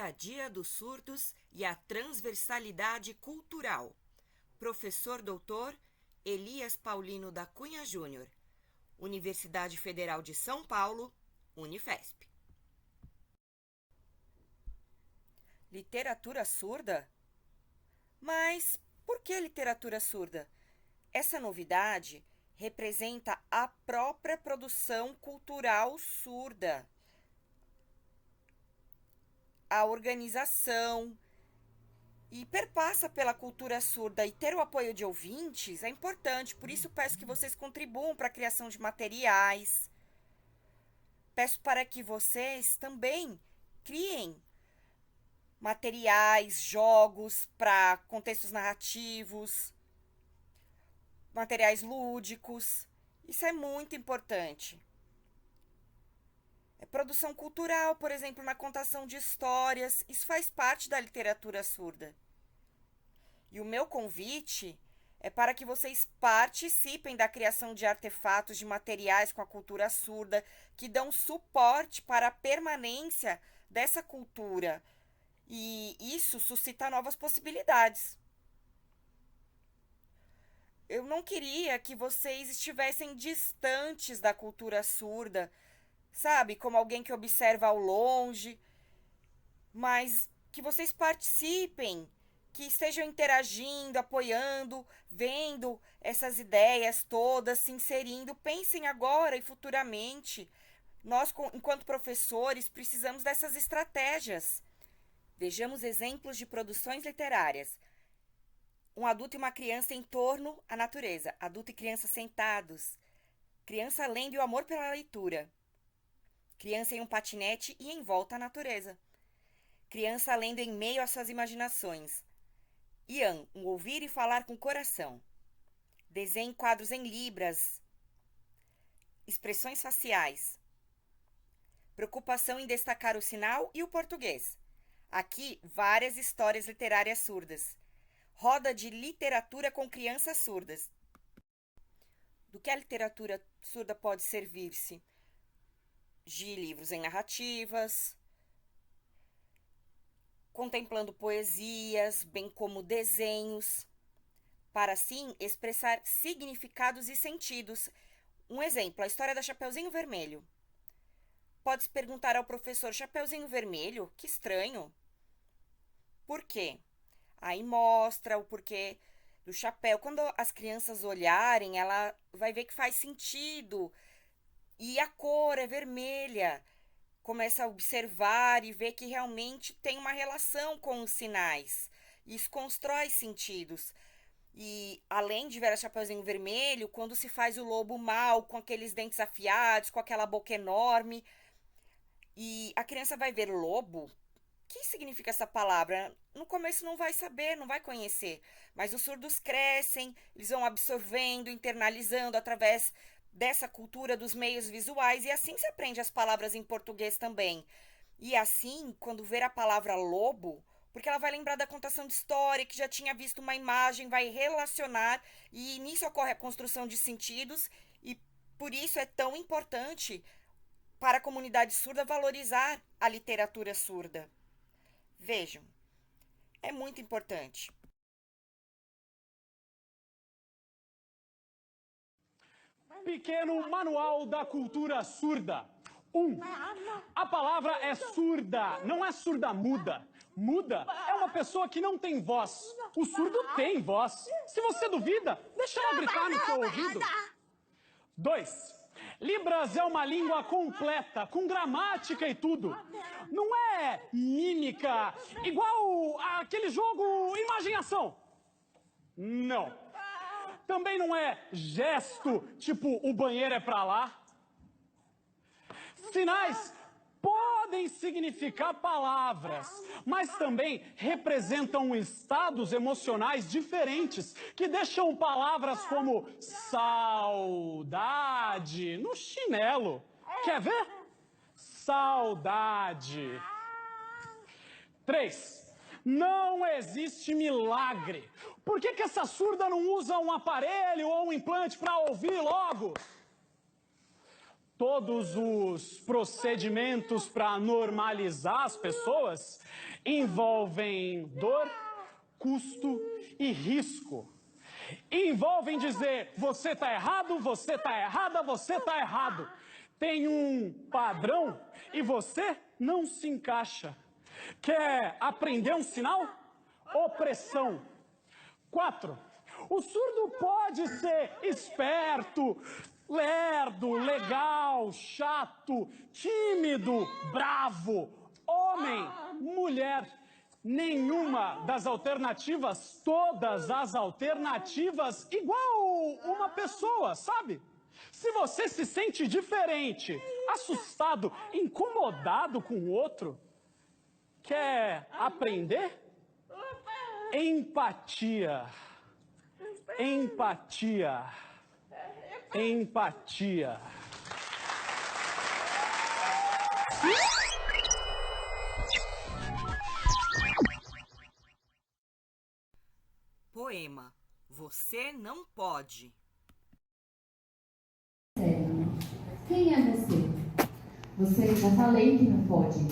dia a dia dos surdos e a transversalidade cultural. Professor Dr. Elias Paulino da Cunha Júnior, Universidade Federal de São Paulo, Unifesp. Literatura surda? Mas por que literatura surda? Essa novidade representa a própria produção cultural surda. A organização e perpassa pela cultura surda, e ter o apoio de ouvintes é importante, por isso peço que vocês contribuam para a criação de materiais. Peço para que vocês também criem materiais, jogos para contextos narrativos, materiais lúdicos. Isso é muito importante. Produção cultural, por exemplo, na contação de histórias, isso faz parte da literatura surda. E o meu convite é para que vocês participem da criação de artefatos, de materiais com a cultura surda, que dão suporte para a permanência dessa cultura. E isso suscita novas possibilidades. Eu não queria que vocês estivessem distantes da cultura surda, sabe, como alguém que observa ao longe, mas que vocês participem, que estejam interagindo, apoiando, vendo essas ideias todas, se inserindo. Pensem agora e futuramente. Nós, enquanto professores, precisamos dessas estratégias. Vejamos exemplos de produções literárias. Um adulto e uma criança em torno à natureza. Adulto e criança sentados. Criança lendo e o amor pela leitura. Criança em um patinete e em volta à natureza. Criança lendo em meio às suas imaginações. Ian, um ouvir e falar com o coração. Desenhe quadros em libras. Expressões faciais. Preocupação em destacar o sinal e o português. Aqui, várias histórias literárias surdas. Roda de literatura com crianças surdas. Do que a literatura surda pode servir-se? De livros em narrativas, contemplando poesias, bem como desenhos, para assim expressar significados e sentidos. Um exemplo, a história da Chapeuzinho Vermelho. Pode-se perguntar ao professor: Chapeuzinho Vermelho? Que estranho. Por quê? Aí mostra o porquê do chapéu. Quando as crianças olharem, ela vai ver que faz sentido. E a cor é vermelha. Começa a observar e ver que realmente tem uma relação com os sinais. Isso constrói sentidos. E além de ver a Chapeuzinho Vermelho, quando se faz o lobo mau, com aqueles dentes afiados, com aquela boca enorme, e a criança vai ver lobo, o que significa essa palavra? No começo não vai saber, não vai conhecer. Mas os surdos crescem, eles vão absorvendo, internalizando através dessa cultura dos meios visuais, e assim se aprende as palavras em português também. E assim, quando ver a palavra lobo, porque ela vai lembrar da contação de história, que já tinha visto uma imagem, vai relacionar, e nisso ocorre a construção de sentidos, e por isso é tão importante para a comunidade surda valorizar a literatura surda. Vejam, é muito importante. Pequeno Manual da Cultura Surda. 1. A palavra é surda, não é surda-muda. Muda é uma pessoa que não tem voz. O surdo tem voz. Se você duvida, deixa ela gritar no seu ouvido. 2. Libras é uma língua completa, com gramática e tudo. Não é mímica, igual aquele jogo Imagem e Ação. Não. Também não é gesto, tipo o banheiro é pra lá. Sinais podem significar palavras, mas também representam estados emocionais diferentes, que deixam palavras como saudade no chinelo. Quer ver? Saudade. 3. Não existe milagre. Por que essa surda não usa um aparelho ou um implante para ouvir logo? todos os procedimentos para normalizar as pessoas envolvem dor, custo e risco. Envolvem dizer, você está errado, você está errada, você está errado. Tem um padrão e você não se encaixa. Quer aprender um sinal? Opressão. 4. O surdo pode ser esperto, lerdo, legal, chato, tímido, bravo, homem, mulher. Nenhuma das alternativas, todas as alternativas, igual uma pessoa, sabe? Se você se sente diferente, assustado, incomodado com o outro, quer aprender? Empatia. Empatia. Empatia. Poema. Você não pode. Quem é você? Você já falei que não pode.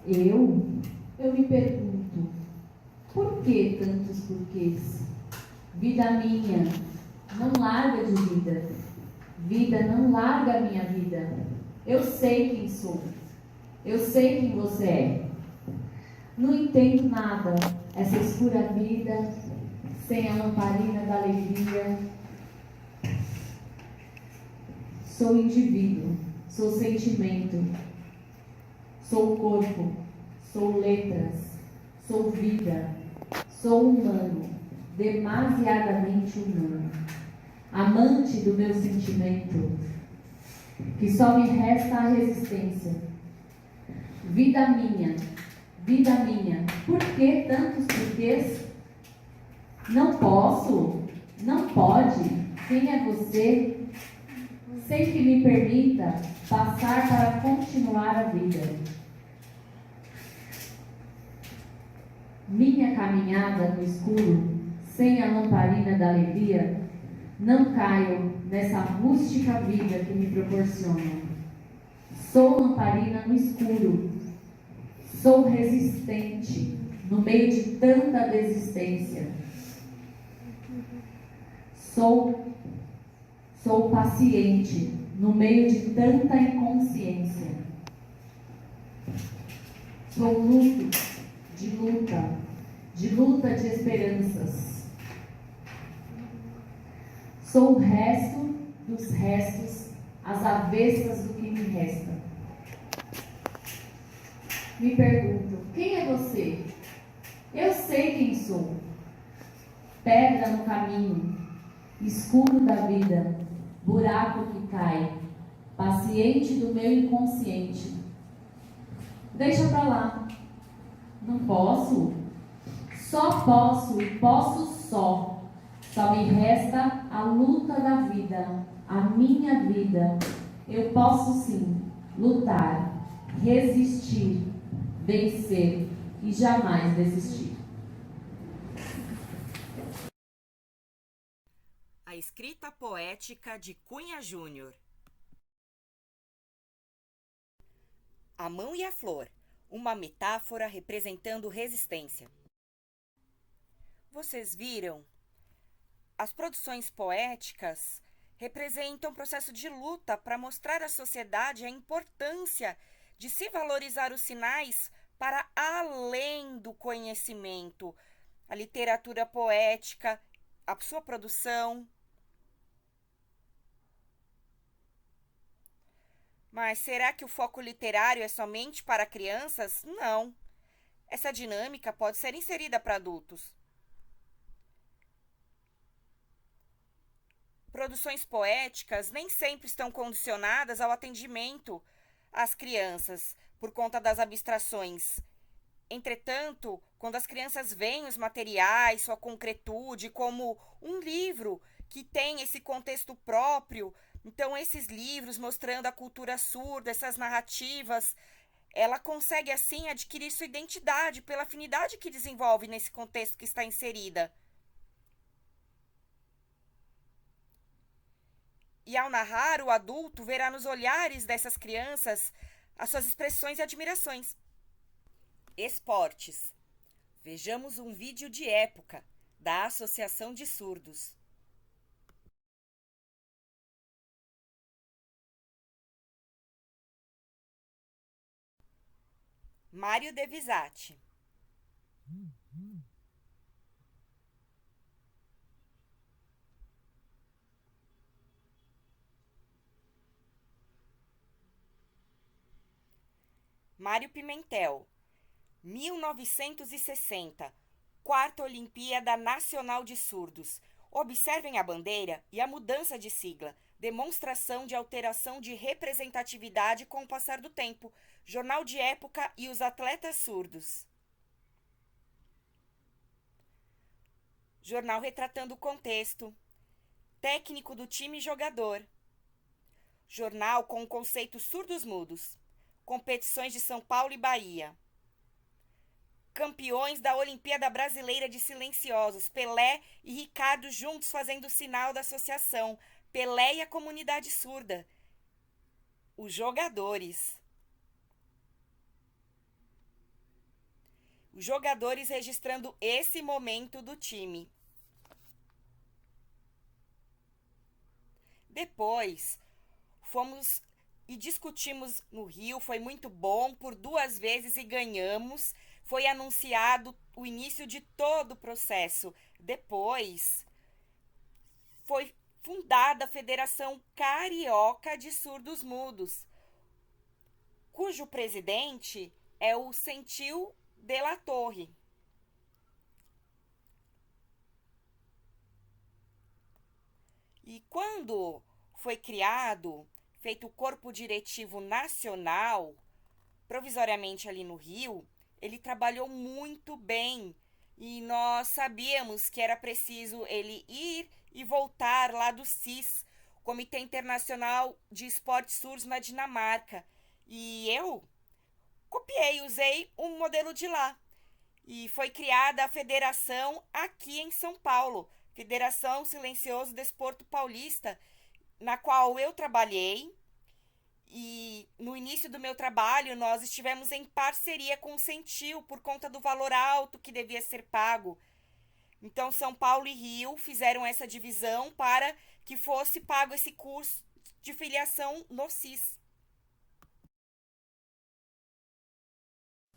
Eu me pergunto, por que tantos porquês? Vida minha, não larga de vida. Vida, não larga a minha vida. Eu sei quem sou. Eu sei quem você é. Não entendo nada, essa escura vida, sem a lamparina da alegria. Sou indivíduo, sou sentimento, sou corpo, sou letras, sou vida, sou humano, demasiadamente humano, amante do meu sentimento, que só me resta a resistência. Vida minha, por que tantos porquês? Não posso, não pode, quem é você? Sem que me permita passar para continuar a vida. Minha caminhada no escuro, sem a lamparina da alegria, não caio nessa rústica vida que me proporciona. Sou lamparina no escuro, sou resistente no meio de tanta desistência. Sou paciente no meio de tanta inconsciência. Sou luto de luta de esperanças. Sou o resto dos restos, as avessas do que me resta. Me pergunto, quem é você? Eu sei quem sou. Pedra no caminho, escuro da vida, buraco que cai, paciente do meu inconsciente. Deixa pra lá. Não posso? Só posso e posso só. Só me resta a luta da vida, a minha vida. Eu posso sim lutar, resistir, vencer e jamais desistir. A escrita poética de Cunha Júnior. A mão e a flor, uma metáfora representando resistência. Vocês viram? As produções poéticas representam um processo de luta para mostrar à sociedade a importância de se valorizar os sinais para além do conhecimento. A literatura poética, a sua produção. Mas será que o foco literário é somente para crianças? Não. Essa dinâmica pode ser inserida para adultos. Produções poéticas nem sempre estão condicionadas ao atendimento às crianças, por conta das abstrações. Entretanto, quando as crianças veem os materiais, sua concretude, como um livro que tem esse contexto próprio, então esses livros mostrando a cultura surda, essas narrativas, ela consegue assim adquirir sua identidade pela afinidade que desenvolve nesse contexto que está E ao narrar, o adulto verá nos olhares dessas crianças as suas expressões e admirações. Esportes. Vejamos um vídeo de época da Associação de Surdos. Mário Devisati. Mário Pimentel. 1960, Quarta Olimpíada Nacional de Surdos. Observem a bandeira e a mudança de sigla. Demonstração de alteração de representatividade com o passar do tempo. Jornal de época e os atletas surdos. Jornal retratando o contexto. Técnico do time e jogador. Jornal com o conceito surdos-mudos. Competições de São Paulo e Bahia. Campeões da Olimpíada Brasileira de Silenciosos, Pelé e Ricardo juntos fazendo o sinal da associação, Pelé e a comunidade surda. Os jogadores. Os jogadores registrando esse momento do time. Depois, fomos e discutimos no Rio, foi muito bom, por 2 vezes e ganhamos. Foi anunciado o início de todo o processo. Depois, foi fundada a Federação Carioca de Surdos Mudos, cujo presidente é o Sentil de la Torre. E quando foi feito o Corpo Diretivo Nacional, provisoriamente ali no Rio, ele trabalhou muito bem e nós sabíamos que era preciso ele ir e voltar lá do CIS, Comitê Internacional de Esportes Surdos na Dinamarca. E eu copiei, usei um modelo de lá. E foi criada a federação aqui em São Paulo, Federação Silencioso Desporto Paulista, na qual eu trabalhei. E no início do meu trabalho, nós estivemos em parceria com o Sentil por conta do valor alto que devia ser pago. Então, São Paulo e Rio fizeram essa divisão para que fosse pago esse curso de filiação no CIS.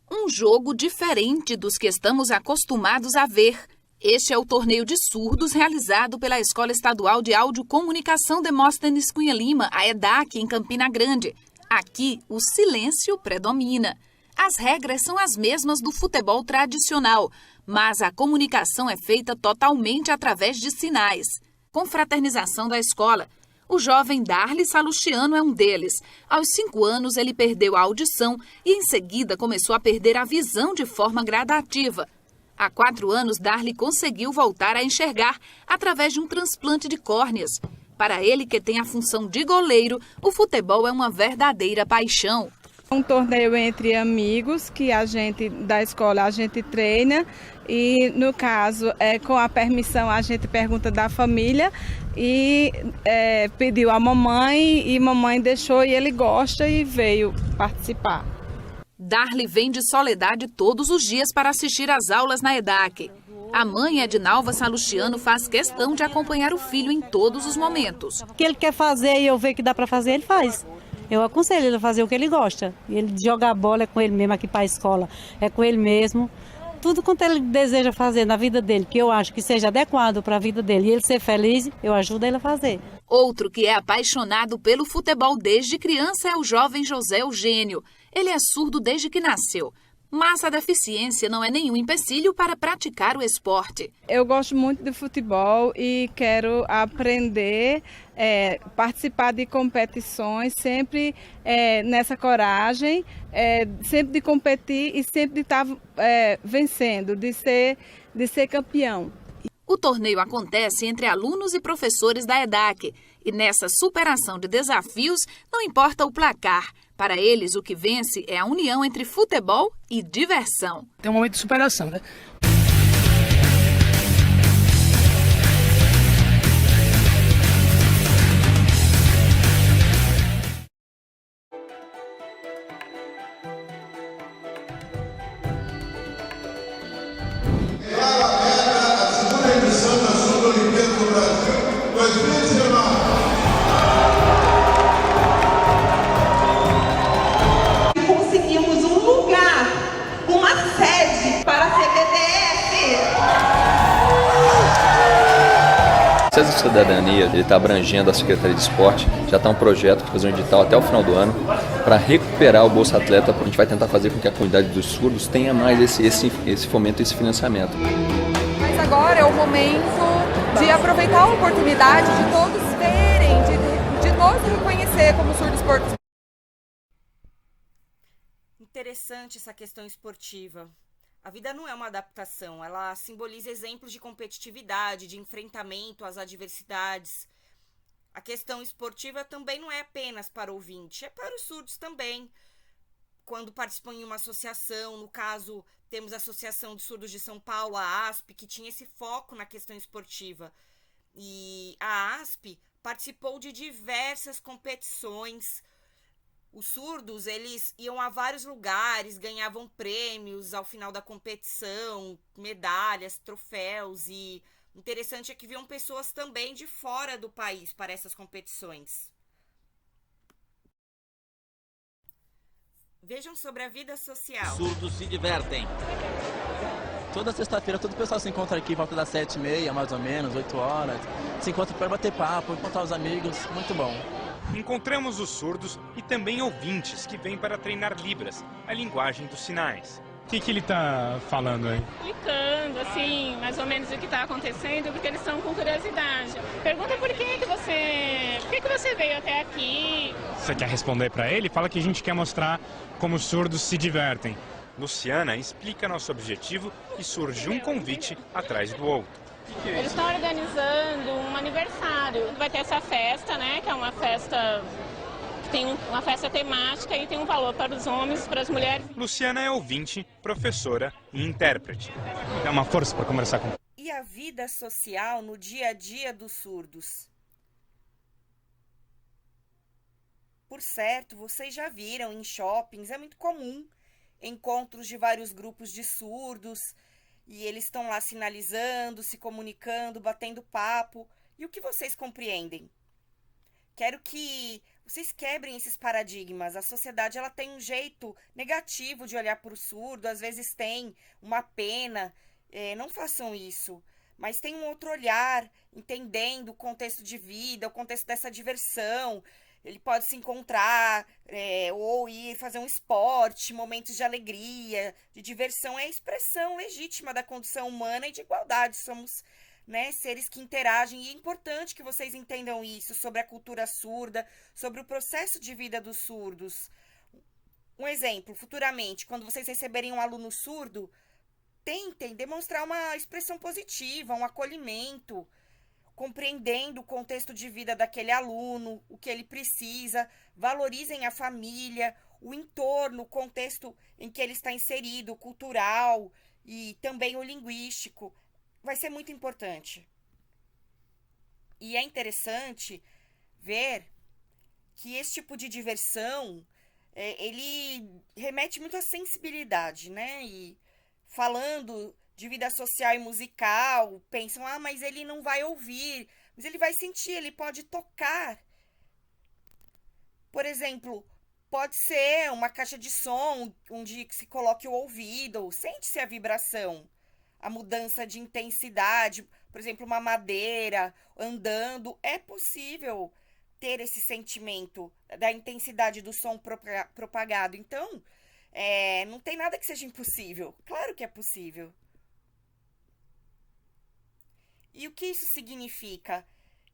Um jogo diferente dos que estamos acostumados a ver. Este é o torneio de surdos realizado pela Escola Estadual de Audiocomunicação Demóstenes Cunha Lima, a EDAC, em Campina Grande. Aqui, o silêncio predomina. As regras são as mesmas do futebol tradicional, mas a comunicação é feita totalmente através de sinais. Confraternização da escola. O jovem Darly Salustiano é um deles. Aos 5 anos, ele perdeu a audição e, em seguida, começou a perder a visão de forma gradativa. Há 4 anos, Darly conseguiu voltar a enxergar através de um transplante de córneas. Para ele, que tem a função de goleiro, o futebol é uma verdadeira paixão. Um torneio entre amigos que da escola a gente treina e, no caso, com a permissão, a gente pergunta da família e pediu a mamãe e mamãe deixou e ele gosta e veio participar. Darly vem de Soledade todos os dias para assistir às aulas na EDAC. A mãe, Edinalva Salustiano, faz questão de acompanhar o filho em todos os momentos. O que ele quer fazer e eu ver que dá para fazer, ele faz. Eu aconselho ele a fazer o que ele gosta. Ele jogar bola é com ele mesmo, aqui para a escola é com ele mesmo. Tudo quanto ele deseja fazer na vida dele, que eu acho que seja adequado para a vida dele e ele ser feliz, eu ajudo ele a fazer. Outro que é apaixonado pelo futebol desde criança é o jovem José Eugênio. Ele é surdo desde que nasceu, mas a deficiência não é nenhum empecilho para praticar o esporte. Eu gosto muito de futebol e quero aprender, participar de competições, sempre nessa coragem, sempre de competir e sempre de estar vencendo, de ser campeão. O torneio acontece entre alunos e professores da EDAC e nessa superação de desafios não importa o placar. Para eles, o que vence é a união entre futebol e diversão. Tem um momento de superação, né? cidadania, ele está abrangendo a Secretaria de Esporte, já está um projeto de fazer um edital até o final do ano para recuperar o Bolsa Atleta. A gente vai tentar fazer com que a comunidade dos surdos tenha mais esse fomento, esse financiamento. Mas agora é o momento de aproveitar a oportunidade de todos verem, de todos reconhecer como surdo esporte. Interessante essa questão esportiva. A vida não é uma adaptação, ela simboliza exemplos de competitividade, de enfrentamento às adversidades. A questão esportiva também não é apenas para o ouvinte, é para os surdos também. Quando participam em uma associação, no caso, temos a Associação de Surdos de São Paulo, a ASP, que tinha esse foco na questão esportiva. E a ASP participou de diversas competições. Os surdos, eles iam a vários lugares, ganhavam prêmios ao final da competição, medalhas, troféus, e interessante é que viam pessoas também de fora do país para essas competições. Vejam sobre a vida social. Surdos se divertem. Toda sexta-feira todo o pessoal se encontra aqui, volta das 7h30, mais ou menos, 8 horas. Se encontra para bater papo, encontrar os amigos, muito bom. Encontramos os surdos e também ouvintes que vêm para treinar Libras, a linguagem dos sinais. O que ele tá falando aí? Explicando, assim, mais ou menos o que está acontecendo, porque eles estão com curiosidade. Pergunta por que você veio até aqui. Você quer responder para ele? Fala que a gente quer mostrar como os surdos se divertem. Luciana explica nosso objetivo e surge um convite atrás do outro. Eles estão organizando um aniversário. Vai ter essa festa, né, que é uma festa... Tem uma festa temática e tem um valor para os homens, para as mulheres. Luciana é ouvinte, professora e intérprete. Dá uma força para conversar com... E a vida social no dia a dia dos surdos? Por certo, vocês já viram em shoppings, é muito comum encontros de vários grupos de surdos e eles estão lá sinalizando, se comunicando, batendo papo. E o que vocês compreendem? Quero que vocês quebrem esses paradigmas. A sociedade ela tem um jeito negativo de olhar para o surdo, às vezes tem uma pena. Não façam isso, mas tem um outro olhar, entendendo o contexto de vida, o contexto dessa diversão. Ele pode se encontrar ou ir fazer um esporte, momentos de alegria, de diversão. É a expressão legítima da condição humana e de igualdade. Somos seres que interagem, e é importante que vocês entendam isso sobre a cultura surda, sobre o processo de vida dos surdos. Um exemplo, futuramente, quando vocês receberem um aluno surdo, tentem demonstrar uma expressão positiva, um acolhimento, compreendendo o contexto de vida daquele aluno, o que ele precisa, valorizem a família, o entorno, o contexto em que ele está inserido, o cultural e também o linguístico. Vai ser muito importante. E é interessante ver que esse tipo de diversão, ele remete muito à sensibilidade, né? E falando de vida social e musical, pensam, mas ele não vai ouvir, mas ele vai sentir, ele pode tocar. Por exemplo, pode ser uma caixa de som, onde se coloque o ouvido, sente-se a vibração, a mudança de intensidade, por exemplo, uma madeira andando, é possível ter esse sentimento da intensidade do som propagado. Então, não tem nada que seja impossível, claro que é possível. E o que isso significa?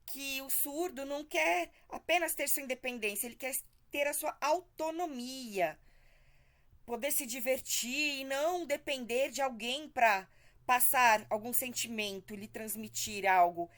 Que o surdo não quer apenas ter sua independência, ele quer ter a sua autonomia, poder se divertir e não depender de alguém para passar algum sentimento, lhe transmitir algo.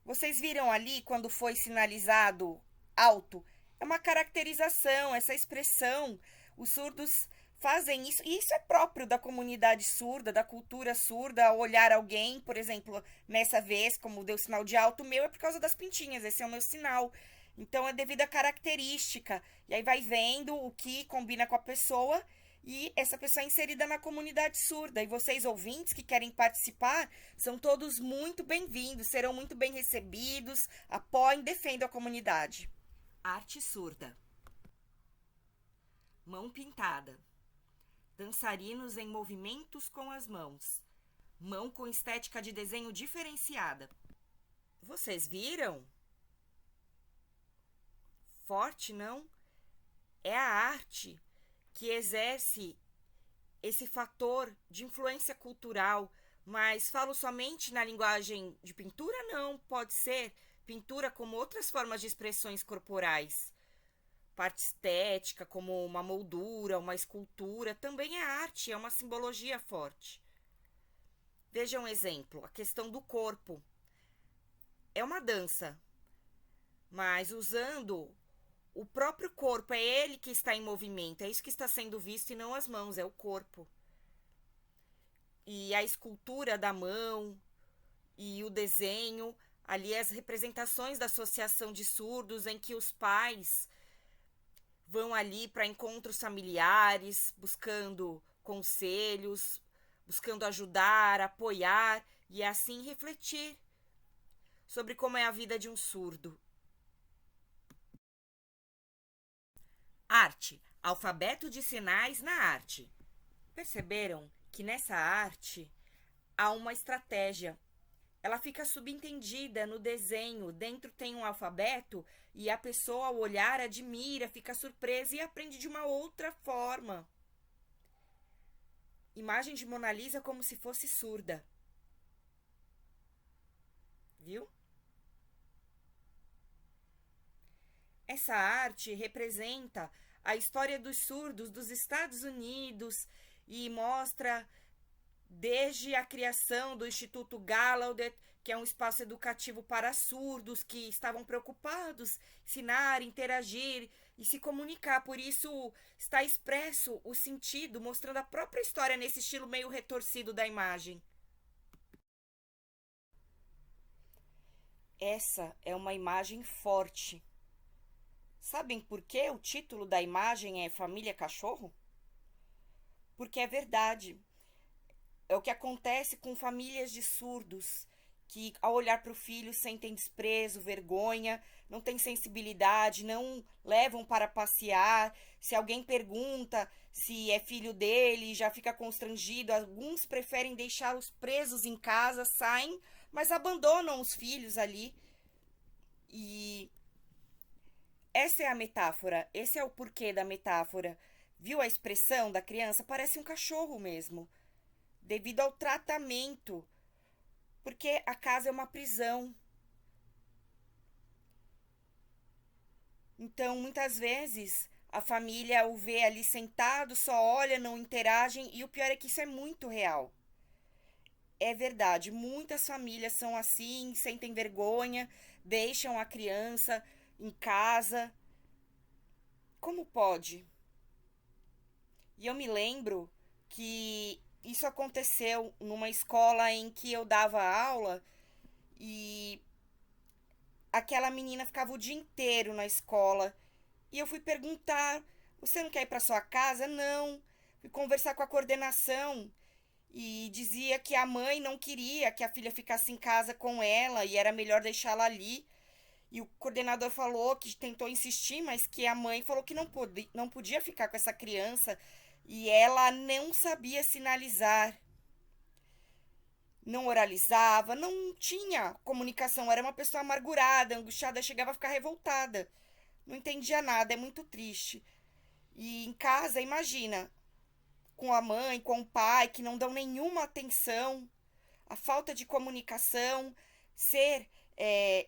Vocês viram ali quando foi sinalizado alto? É uma caracterização, essa expressão. Os surdos fazem isso, e isso é próprio da comunidade surda, da cultura surda, olhar alguém, por exemplo, nessa vez, como deu sinal de alto, o meu é por causa das pintinhas, esse é o meu sinal. Então, é devido à característica. E aí vai vendo o que combina com a pessoa e essa pessoa é inserida na comunidade surda. E vocês, ouvintes, que querem participar, são todos muito bem-vindos, serão muito bem recebidos, apoiem, defendam a comunidade. Arte surda. Mão pintada. dançarinos em movimentos com as mãos, mão com estética de desenho diferenciada. Vocês viram? Forte, não? É a arte que exerce esse fator de influência cultural, mas falo somente na linguagem de pintura? Não, pode ser pintura como outras formas de expressões corporais. Parte estética, como uma moldura, uma escultura, também é arte, é uma simbologia forte. Veja um exemplo, a questão do corpo. É uma dança, mas usando o próprio corpo, é ele que está em movimento, é isso que está sendo visto e não as mãos, é o corpo. E a escultura da mão e o desenho, ali as representações da Associação de Surdos, em que os pais vão ali para encontros familiares, buscando conselhos, buscando ajudar, apoiar e assim refletir sobre como é a vida de um surdo. Arte, alfabeto de sinais na arte. Perceberam que nessa arte há uma estratégia. Ela fica subentendida no desenho. Dentro tem um alfabeto e a pessoa, ao olhar, admira, fica surpresa e aprende de uma outra forma. Imagem de Mona Lisa como se fosse surda. Viu? Essa arte representa a história dos surdos dos Estados Unidos e mostra desde a criação do Instituto Gallaudet, que é um espaço educativo para surdos que estavam preocupados em ensinar, interagir e se comunicar. Por isso está expresso o sentido, mostrando a própria história nesse estilo meio retorcido da imagem. Essa é uma imagem forte. Sabem por que o título da imagem é Família Cachorro? Porque é verdade. É o que acontece com famílias de surdos, que ao olhar para o filho sentem desprezo, vergonha, não têm sensibilidade, não levam para passear. Se alguém pergunta se é filho dele, já fica constrangido. Alguns preferem deixá-los presos em casa, saem, mas abandonam os filhos ali. E essa é a metáfora, esse é o porquê da metáfora. Viu a expressão da criança? Parece um cachorro mesmo, devido ao tratamento, porque a casa é uma prisão. Então, muitas vezes, a família o vê ali sentado, só olha, não interagem, e o pior é que isso é muito real. É verdade, muitas famílias são assim, sentem vergonha, deixam a criança em casa. Como pode? E eu me lembro que isso aconteceu numa escola em que eu dava aula e aquela menina ficava o dia inteiro na escola. E eu fui perguntar, você não quer ir para sua casa? Não. Fui conversar com a coordenação e dizia que a mãe não queria que a filha ficasse em casa com ela e era melhor deixá-la ali. E o coordenador falou que tentou insistir, mas que a mãe falou que não podia ficar com essa criança e ela não sabia sinalizar. Não oralizava, não tinha comunicação, era uma pessoa amargurada, angustiada, chegava a ficar revoltada. Não entendia nada, é muito triste. E em casa, imagina, com a mãe, com o pai, que não dão nenhuma atenção, a falta de comunicação, ser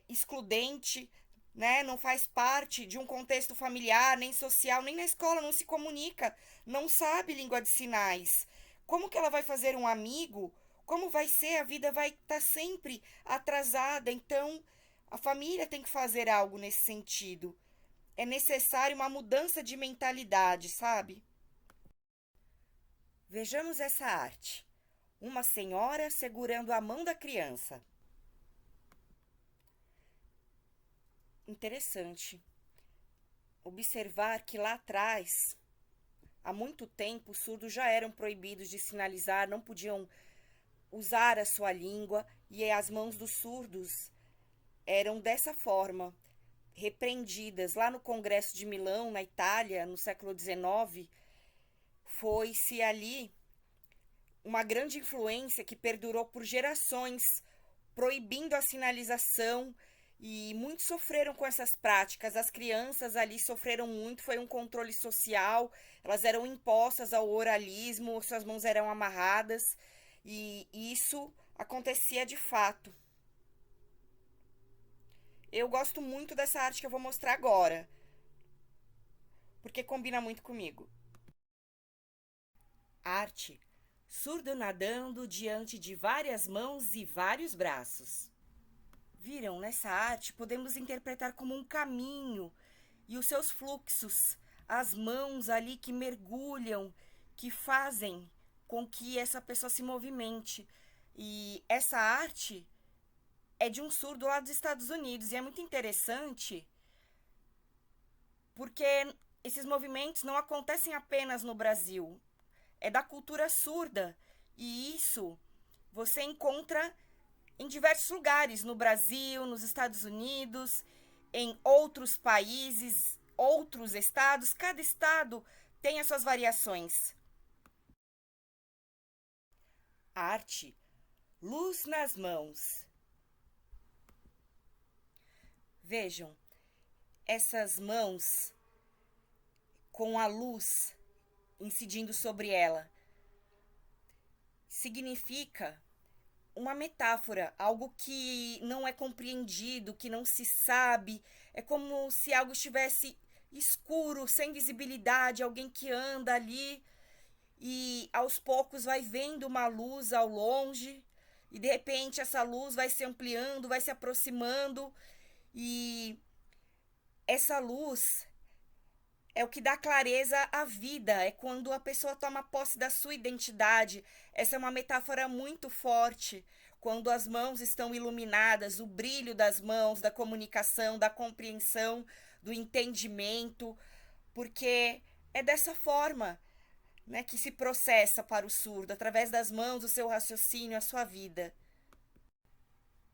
excludente, né? Não faz parte de um contexto familiar, nem social, nem na escola, não se comunica, não sabe língua de sinais. Como que ela vai fazer um amigo? Como vai ser? A vida vai estar sempre atrasada. Então, a família tem que fazer algo nesse sentido. É necessário uma mudança de mentalidade, sabe? Vejamos essa arte. Uma senhora segurando a mão da criança. Interessante observar que lá atrás, há muito tempo, os surdos já eram proibidos de sinalizar, não podiam usar a sua língua, e as mãos dos surdos eram dessa forma, repreendidas. Lá no Congresso de Milão, na Itália, no século XIX, foi-se ali uma grande influência que perdurou por gerações, proibindo a sinalização, e muitos sofreram com essas práticas. As crianças ali sofreram muito, foi um controle social, elas eram impostas ao oralismo, suas mãos eram amarradas, e isso acontecia de fato. Eu gosto muito dessa arte que eu vou mostrar agora, porque combina muito comigo. Arte: surdo nadando diante de várias mãos e vários braços. Viram? Nessa arte podemos interpretar como um caminho e os seus fluxos, as mãos ali que mergulham, que fazem com que essa pessoa se movimente. E essa arte é de um surdo lá dos Estados Unidos, e é muito interessante porque esses movimentos não acontecem apenas no Brasil, é da cultura surda, e isso você encontra em diversos lugares, no Brasil, nos Estados Unidos, em outros países, outros estados. Cada estado tem as suas variações. Arte: luz nas mãos. Vejam, essas mãos com a luz incidindo sobre ela. Significa uma metáfora, algo que não é compreendido, que não se sabe. É como se algo estivesse escuro, sem visibilidade, alguém que anda ali e aos poucos vai vendo uma luz ao longe, e de repente essa luz vai se ampliando, vai se aproximando, e essa luz é o que dá clareza à vida, é quando a pessoa toma posse da sua identidade. Essa é uma metáfora muito forte. Quando as mãos estão iluminadas, o brilho das mãos, da comunicação, da compreensão, do entendimento, porque é dessa forma, né, que se processa para o surdo, através das mãos, o seu raciocínio, a sua vida.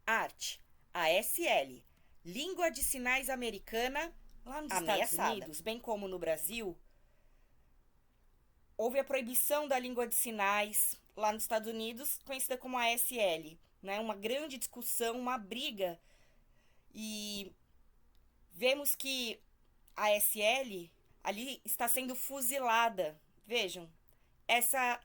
Arte: ASL, língua de sinais americana. Lá nos Estados Unidos, bem como no Brasil, houve a proibição da língua de sinais, lá nos Estados Unidos, conhecida como ASL, né? Uma grande discussão, uma briga, e vemos que a ASL ali está sendo fuzilada. Vejam, essa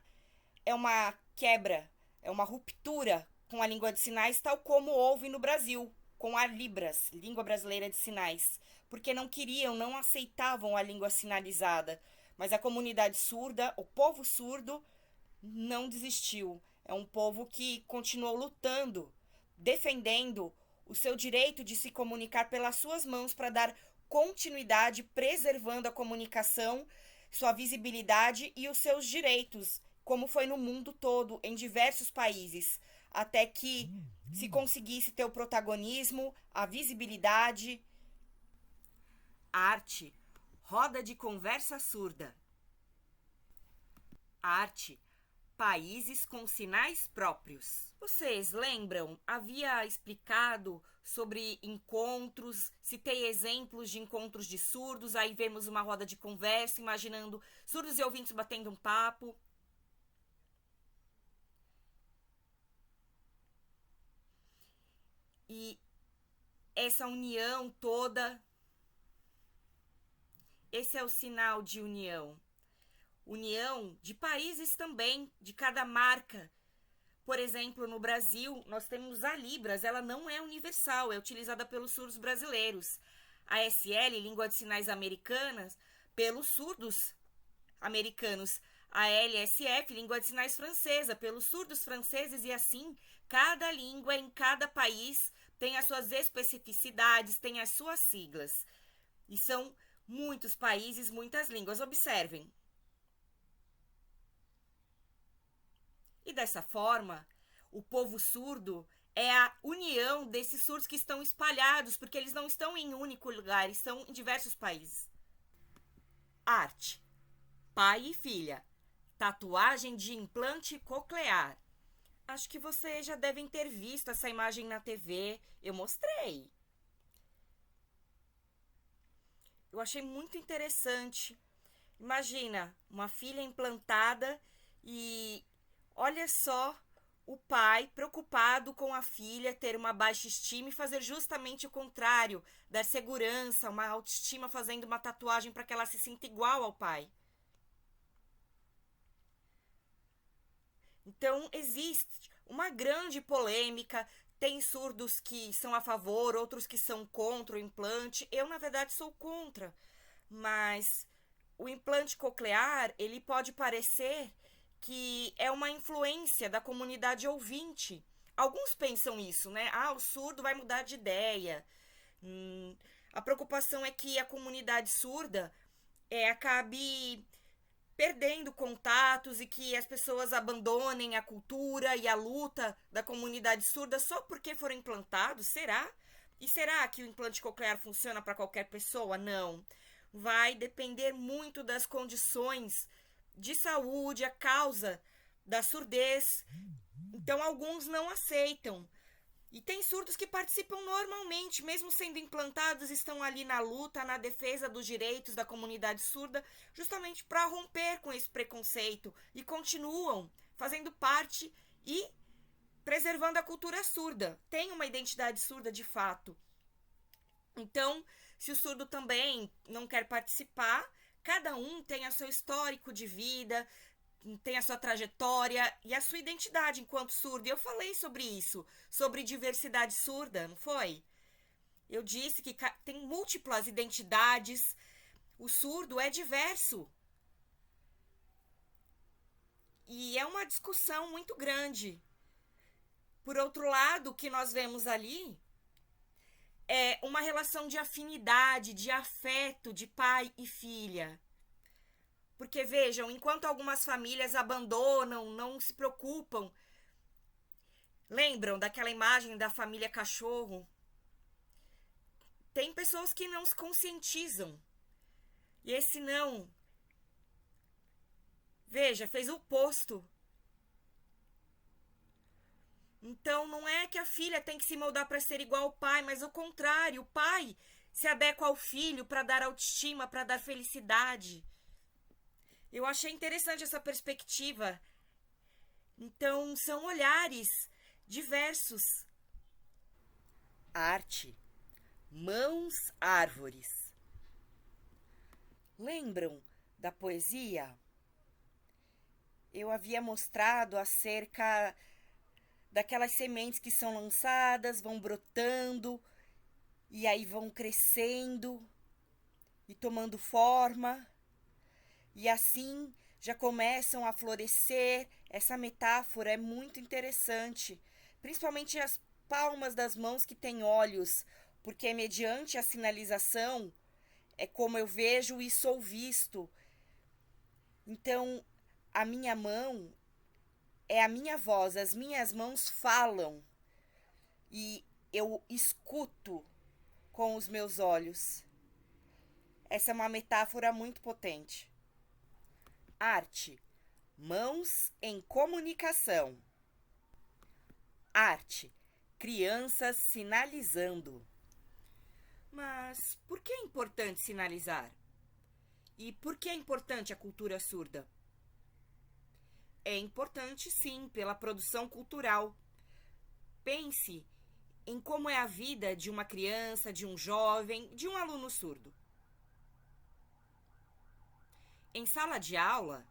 é uma quebra, é uma ruptura com a língua de sinais, tal como houve no Brasil, com a Libras, Língua Brasileira de Sinais, porque não queriam, não aceitavam a língua sinalizada. Mas a comunidade surda, o povo surdo, não desistiu. É um povo que continuou lutando, defendendo o seu direito de se comunicar pelas suas mãos para dar continuidade, preservando a comunicação, sua visibilidade e os seus direitos, como foi no mundo todo, em diversos países, até que se conseguisse ter o protagonismo, a visibilidade. Arte: roda de conversa surda. Arte: países com sinais próprios. Vocês lembram? Havia explicado sobre encontros, citei exemplos de encontros de surdos, aí vemos uma roda de conversa, imaginando surdos e ouvintes batendo um papo. E essa união toda, esse é o sinal de união. União de países também, de cada marca. Por exemplo, no Brasil, nós temos a Libras, ela não é universal, é utilizada pelos surdos brasileiros. A ASL, Língua de Sinais Americanas, pelos surdos americanos. A LSF, Língua de Sinais Francesa, pelos surdos franceses, e assim, cada língua em cada país tem as suas especificidades, tem as suas siglas. E são muitos países, muitas línguas. Observem. E dessa forma, o povo surdo é a união desses surdos que estão espalhados, porque eles não estão em um único lugar, estão em diversos países. Arte: pai e filha. Tatuagem de implante coclear. Acho que vocês já devem ter visto essa imagem na TV. Eu mostrei. Eu achei muito interessante. Imagina, uma filha implantada e olha só o pai preocupado com a filha ter uma baixa estima e fazer justamente o contrário, dar segurança, uma autoestima, fazendo uma tatuagem para que ela se sinta igual ao pai. Então, existe uma grande polêmica. Tem surdos que são a favor, outros que são contra o implante. Eu, na verdade, sou contra. Mas o implante coclear, ele pode parecer que é uma influência da comunidade ouvinte. Alguns pensam isso, né? Ah, o surdo vai mudar de ideia. A preocupação é que a comunidade surda acabe perdendo contatos e que as pessoas abandonem a cultura e a luta da comunidade surda só porque foram implantados? Será? E será que o implante coclear funciona para qualquer pessoa? Não. Vai depender muito das condições de saúde, a causa da surdez. Então, alguns não aceitam. E tem surdos que participam normalmente, mesmo sendo implantados, estão ali na luta, na defesa dos direitos da comunidade surda, justamente para romper com esse preconceito, e continuam fazendo parte e preservando a cultura surda. Tem uma identidade surda de fato. Então, se o surdo também não quer participar, cada um tem o seu histórico de vida, tem a sua trajetória e a sua identidade enquanto surdo. E eu falei sobre isso, sobre diversidade surda, não foi? Eu disse que tem múltiplas identidades, o surdo é diverso. E é uma discussão muito grande. Por outro lado, o que nós vemos ali é uma relação de afinidade, de afeto de pai e filha. Porque, vejam, enquanto algumas famílias abandonam, não se preocupam, lembram daquela imagem da família cachorro? Tem pessoas que não se conscientizam. E esse não, veja, fez o oposto. Então, não é que a filha tem que se moldar para ser igual ao pai, mas o contrário, o pai se adequa ao filho para dar autoestima, para dar felicidade. Eu achei interessante essa perspectiva. Então, são olhares diversos. Arte. Mãos, árvores. Lembram da poesia? Eu havia mostrado acerca daquelas sementes que são lançadas, vão brotando, e aí vão crescendo e tomando forma. E assim já começam a florescer. Essa metáfora é muito interessante, principalmente as palmas das mãos que têm olhos, porque mediante a sinalização é como eu vejo e sou visto. Então, a minha mão é a minha voz, as minhas mãos falam e eu escuto com os meus olhos. Essa é uma metáfora muito potente. Arte. Mãos em comunicação. Arte. Crianças sinalizando. Mas por que é importante sinalizar? E por que é importante a cultura surda? É importante, sim, pela produção cultural. Pense em como é a vida de uma criança, de um jovem, de um aluno surdo. Em sala de aula,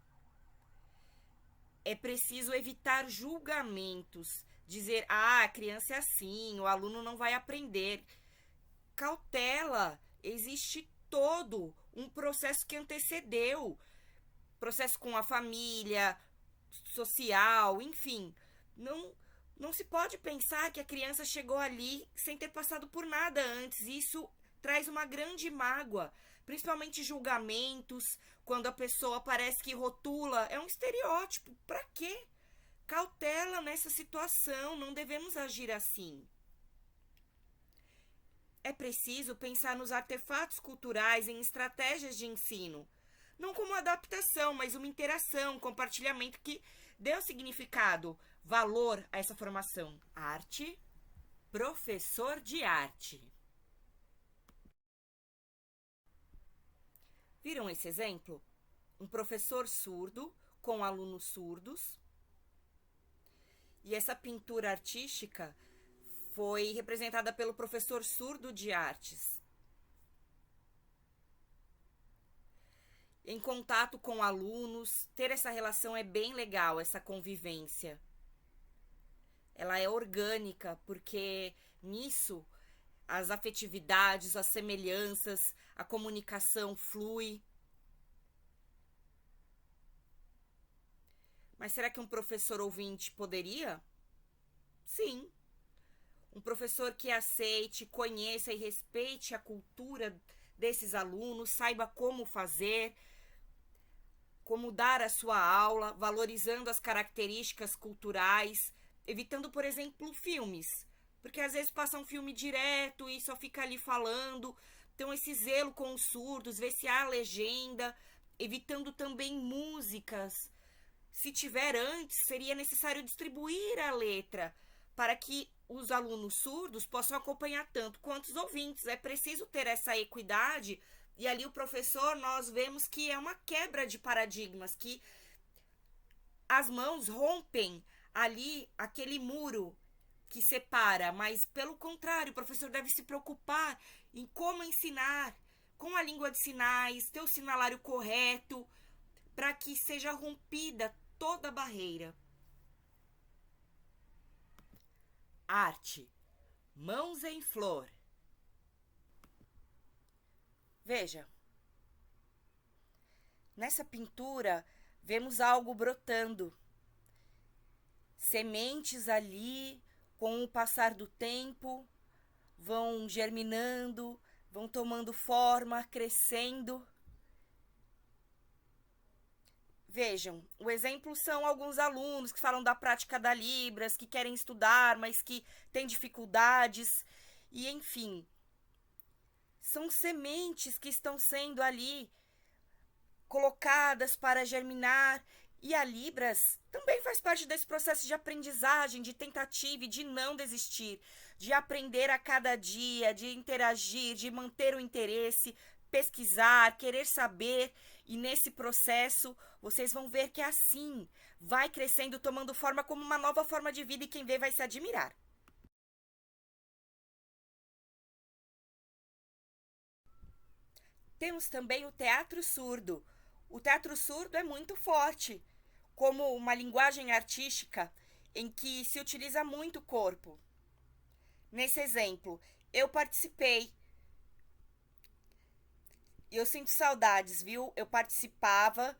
é preciso evitar julgamentos, dizer, a criança é assim, o aluno não vai aprender. Cautela, existe todo um processo que antecedeu, processo com a família, social, enfim. Não se pode pensar que a criança chegou ali sem ter passado por nada antes. Isso traz uma grande mágoa, principalmente julgamentos, quando a pessoa parece que rotula. É um estereótipo. Para quê? Cautela nessa situação, não devemos agir assim. É preciso pensar nos artefatos culturais, em estratégias de ensino. Não como adaptação, mas uma interação, compartilhamento que dê um significado, valor a essa formação. Arte, professor de arte. Viram esse exemplo? um professor surdo com alunos surdos. E essa pintura artística foi representada pelo professor surdo de artes. Em contato com alunos, ter essa relação é bem legal, essa convivência. Ela é orgânica, porque nisso as afetividades, as semelhanças, a comunicação flui. Mas será que um professor ouvinte poderia? Sim. Um professor que aceite, conheça e respeite a cultura desses alunos, saiba como fazer, como dar a sua aula, valorizando as características culturais, evitando, por exemplo, filmes, porque às vezes passa um filme direto e só fica ali falando. Então, esse zelo com os surdos, ver se há legenda, evitando também músicas. Se tiver antes, seria necessário distribuir a letra para que os alunos surdos possam acompanhar tanto quanto os ouvintes. É preciso ter essa equidade, e ali o professor, nós vemos que é uma quebra de paradigmas, que as mãos rompem ali aquele muro que separa, mas pelo contrário, o professor deve se preocupar em como ensinar, com a língua de sinais, ter o sinalário correto, para que seja rompida toda a barreira. Arte, mãos em flor. Veja, nessa pintura vemos algo brotando. Sementes ali, com o passar do tempo, vão germinando, vão tomando forma, crescendo. Vejam, o exemplo são alguns alunos que falam da prática da Libras, que querem estudar, mas que têm dificuldades, e enfim. São sementes que estão sendo ali colocadas para germinar, e a Libras também faz parte desse processo de aprendizagem, de tentativa e de não desistir, de aprender a cada dia, de interagir, de manter o interesse, pesquisar, querer saber. E nesse processo, vocês vão ver que assim vai crescendo, tomando forma como uma nova forma de vida, e quem vê vai se admirar. Temos também o teatro surdo. O teatro surdo é muito forte, como uma linguagem artística em que se utiliza muito o corpo. Nesse exemplo, eu participei. E eu sinto saudades, viu? Eu participava,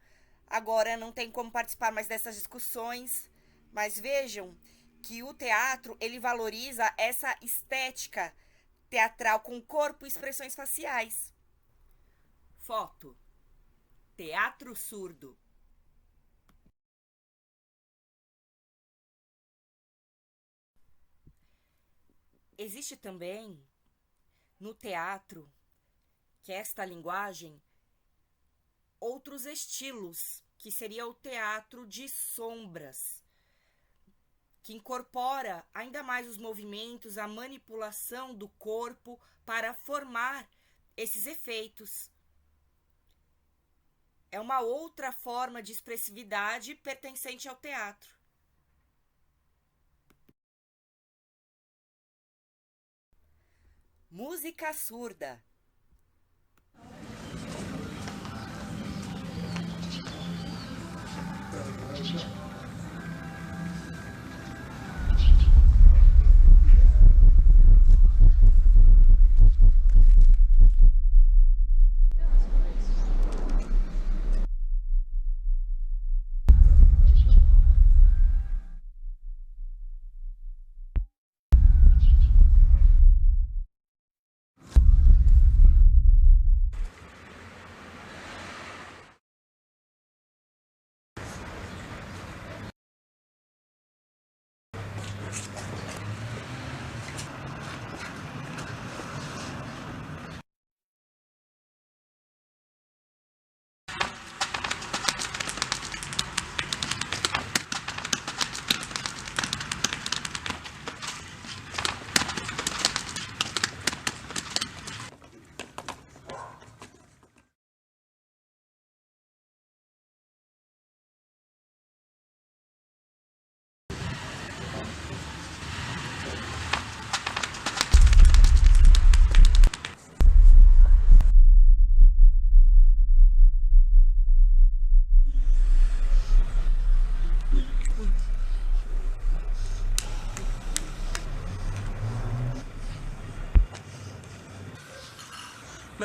agora não tem como participar mais dessas discussões, mas vejam que o teatro, ele valoriza essa estética teatral com corpo e expressões faciais. Foto. Teatro surdo. Existe também, no teatro, que é esta linguagem, outros estilos, que seria o teatro de sombras, que incorpora ainda mais os movimentos, a manipulação do corpo para formar esses efeitos. É uma outra forma de expressividade pertencente ao teatro. Música surda.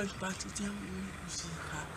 faz parte de música.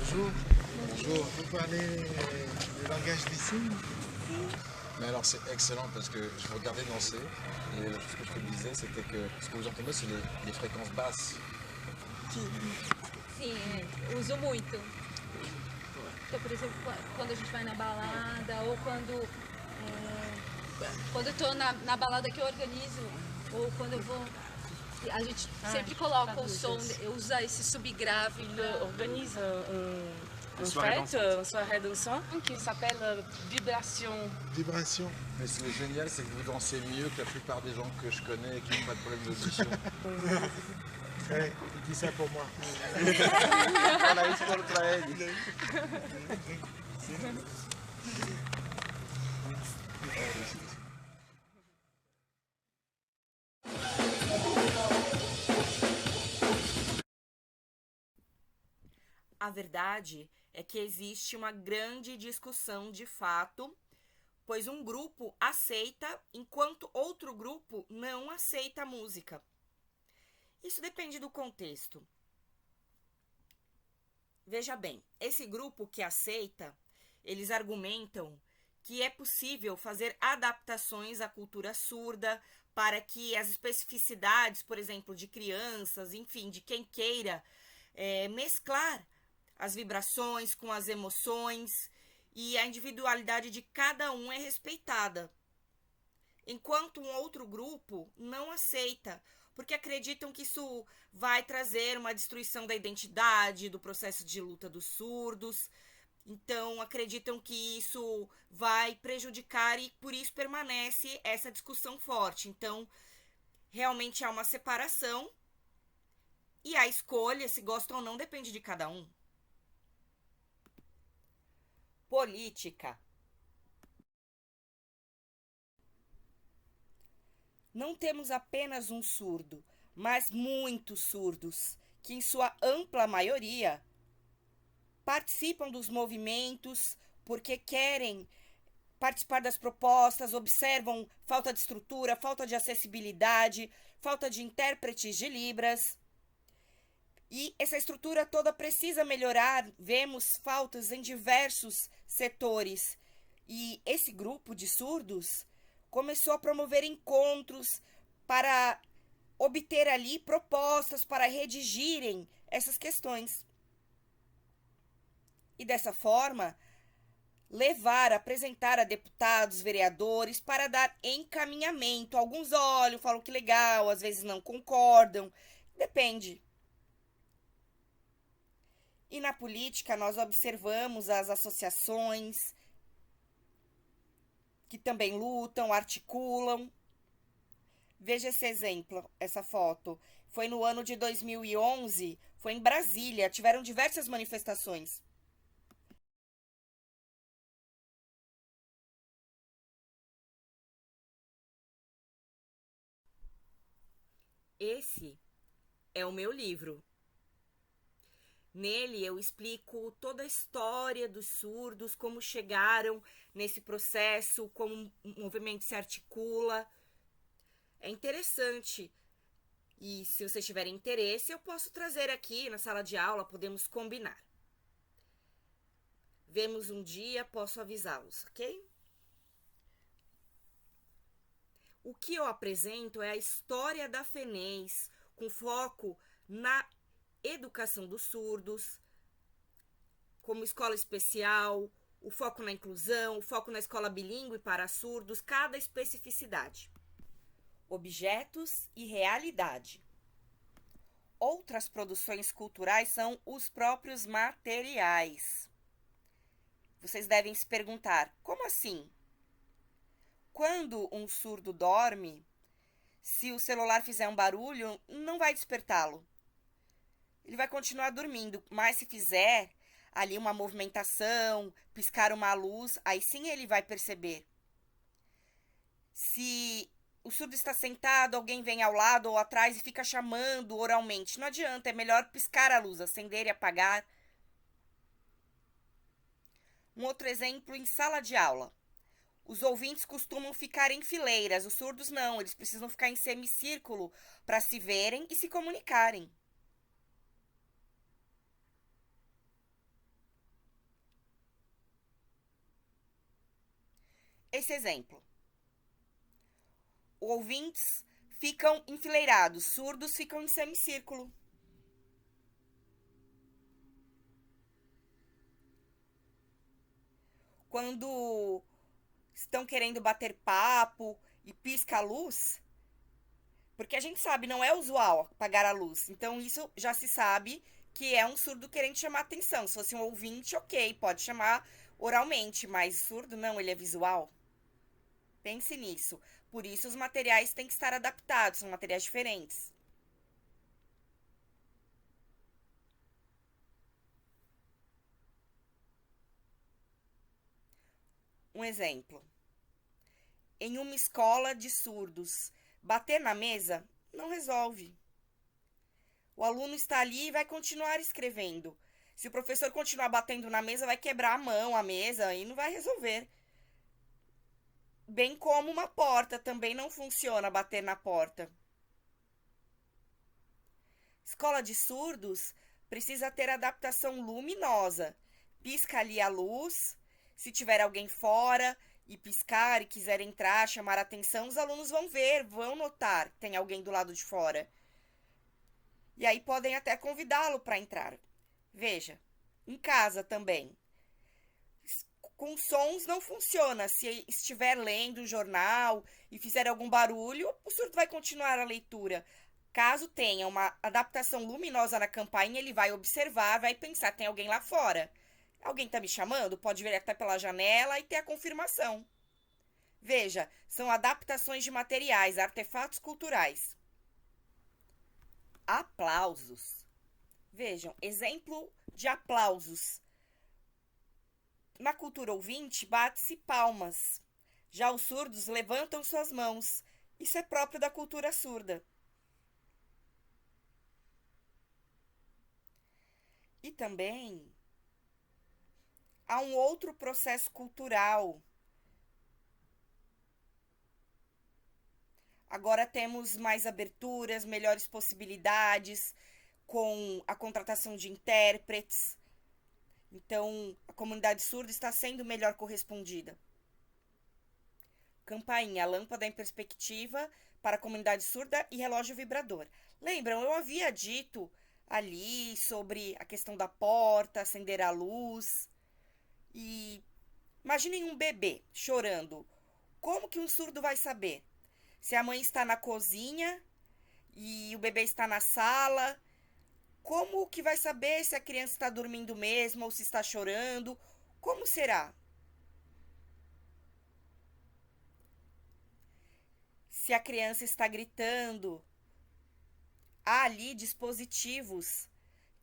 Bonjour. Bonjour. Vous parlez le langage des signes? Mais alors c'est excellent parce que je vous regardais danser et la chose que je te disais c'était que ce que vous entendez c'est les fréquences basses. Sim, uso muito. Então, por exemplo, quando a gente vai na balada ou quando eu tô na balada que eu organizo ou quando eu vou, a gente sempre coloca o som, usa esse subgrave. Organise une soirée dansante qui s'appelle Vibration. Vibration. Mais ce qui est génial, c'est que vous dansez mieux que la plupart des gens que je connais et qui n'ont pas de problème d'audition. Ouais, il dit ça pour moi. Fala isso pra ele. A verdade é que existe uma grande discussão de fato, pois um grupo aceita enquanto outro grupo não aceita a música. Isso depende do contexto. Veja bem, esse grupo que aceita, eles argumentam que é possível fazer adaptações à cultura surda para que as especificidades, por exemplo, de crianças, enfim, de quem queira mesclar as vibrações com as emoções e a individualidade de cada um é respeitada. Enquanto um outro grupo não aceita, porque acreditam que isso vai trazer uma destruição da identidade, do processo de luta dos surdos. Então, acreditam que isso vai prejudicar e por isso permanece essa discussão forte. Então, realmente há uma separação e a escolha, se gosta ou não, depende de cada um. Política. Não temos apenas um surdo, mas muitos surdos, que em sua ampla maioria participam dos movimentos porque querem participar das propostas, observam falta de estrutura, falta de acessibilidade, falta de intérpretes de Libras. E essa estrutura toda precisa melhorar, vemos faltas em diversos setores. E esse grupo de surdos começou a promover encontros para obter ali propostas para redigirem essas questões. E dessa forma, apresentar a deputados, vereadores, para dar encaminhamento. Alguns olham, falam que legal, às vezes não concordam, depende. E na política nós observamos as associações que também lutam, articulam. Veja esse exemplo, essa foto. Foi no ano de 2011, foi em Brasília, tiveram diversas manifestações. Esse é o meu livro. Nele eu explico toda a história dos surdos, como chegaram nesse processo, como o movimento se articula. É interessante. E se vocês tiverem interesse, eu posso trazer aqui na sala de aula, podemos combinar. Vemos um dia, posso avisá-los, ok? O que eu apresento é a história da FENES, com foco na educação dos surdos, como escola especial, o foco na inclusão, o foco na escola bilíngue para surdos, cada especificidade. Objetos e realidade. Outras produções culturais são os próprios materiais. Vocês devem se perguntar, como assim? Quando um surdo dorme, se o celular fizer um barulho, não vai despertá-lo. Ele vai continuar dormindo, mas se fizer ali uma movimentação, piscar uma luz, aí sim ele vai perceber. Se o surdo está sentado, alguém vem ao lado ou atrás e fica chamando oralmente, não adianta, é melhor piscar a luz, acender e apagar. Um outro exemplo em sala de aula. Os ouvintes costumam ficar em fileiras, os surdos não, eles precisam ficar em semicírculo para se verem e se comunicarem. Esse exemplo. Ouvintes ficam enfileirados, surdos ficam em semicírculo. Quando estão querendo bater papo e pisca a luz, porque a gente sabe, não é usual apagar a luz. Então, isso já se sabe que é um surdo querendo chamar atenção. Se fosse um ouvinte, ok, pode chamar oralmente, mas surdo não, ele é visual. Pense nisso. Por isso, os materiais têm que estar adaptados, são materiais diferentes. Um exemplo. Em uma escola de surdos, bater na mesa não resolve. O aluno está ali e vai continuar escrevendo. Se o professor continuar batendo na mesa, vai quebrar a mão, a mesa, e não vai resolver. Bem como uma porta, também não funciona bater na porta. Escola de surdos precisa ter adaptação luminosa. Pisca ali a luz, se tiver alguém fora e piscar e quiser entrar, chamar a atenção, os alunos vão ver, vão notar que tem alguém do lado de fora. E aí podem até convidá-lo para entrar. Veja, em casa também. Com sons não funciona. Se estiver lendo o jornal e fizer algum barulho, o surdo vai continuar a leitura. Caso tenha uma adaptação luminosa na campainha, ele vai observar, vai pensar, tem alguém lá fora. Alguém está me chamando? Pode ver até pela janela e ter a confirmação. Veja, são adaptações de materiais, artefatos culturais. Aplausos. Vejam, exemplo de aplausos. Na cultura ouvinte, bate-se palmas. Já os surdos levantam suas mãos. Isso é próprio da cultura surda. E também há um outro processo cultural. Agora temos mais aberturas, melhores possibilidades com a contratação de intérpretes. Então, a comunidade surda está sendo melhor correspondida. Campainha, lâmpada em perspectiva para a comunidade surda e relógio vibrador. Lembram, eu havia dito ali sobre a questão da porta, acender a luz. E imaginem um bebê chorando. Como que um surdo vai saber? Se a mãe está na cozinha e o bebê está na sala, como que vai saber se a criança está dormindo mesmo ou se está chorando? Como será? Se a criança está gritando, há ali dispositivos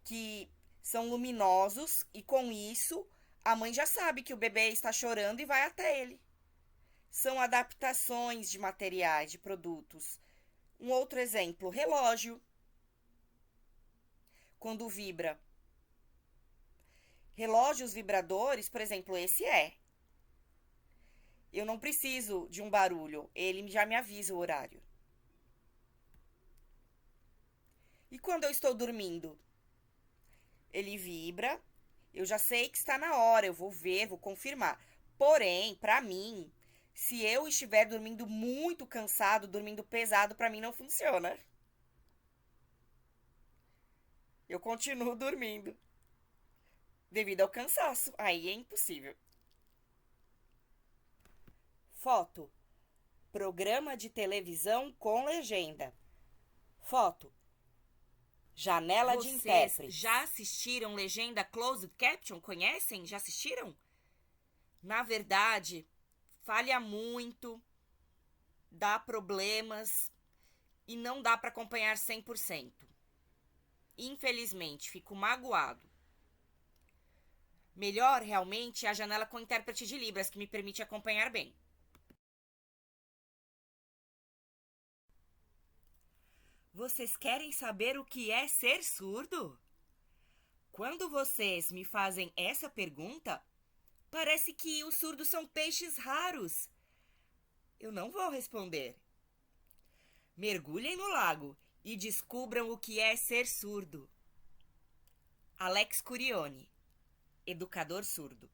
que são luminosos e com isso a mãe já sabe que o bebê está chorando e vai até ele. São adaptações de materiais, de produtos. Um outro exemplo, relógio. Quando vibra. Relógios vibradores, por exemplo, esse é. Eu não preciso de um barulho, ele já me avisa o horário. E quando eu estou dormindo? Ele vibra, eu já sei que está na hora, eu vou ver, vou confirmar. Porém, para mim, se eu estiver dormindo muito cansado, dormindo pesado, para mim não funciona. Eu continuo dormindo. Devido ao cansaço. Aí é impossível. Foto: programa de televisão com legenda. Foto: janela de intérprete. Vocês já assistiram legenda closed caption? Conhecem? Já assistiram? Na verdade, falha muito, dá problemas e não dá para acompanhar 100%. Infelizmente, fico magoado. Melhor, realmente, é a janela com intérprete de Libras, que me permite acompanhar bem. Vocês querem saber o que é ser surdo? Quando vocês me fazem essa pergunta, parece que os surdos são peixes raros. Eu não vou responder. Mergulhem no lago e descubram o que é ser surdo. Alex Curioni, educador surdo.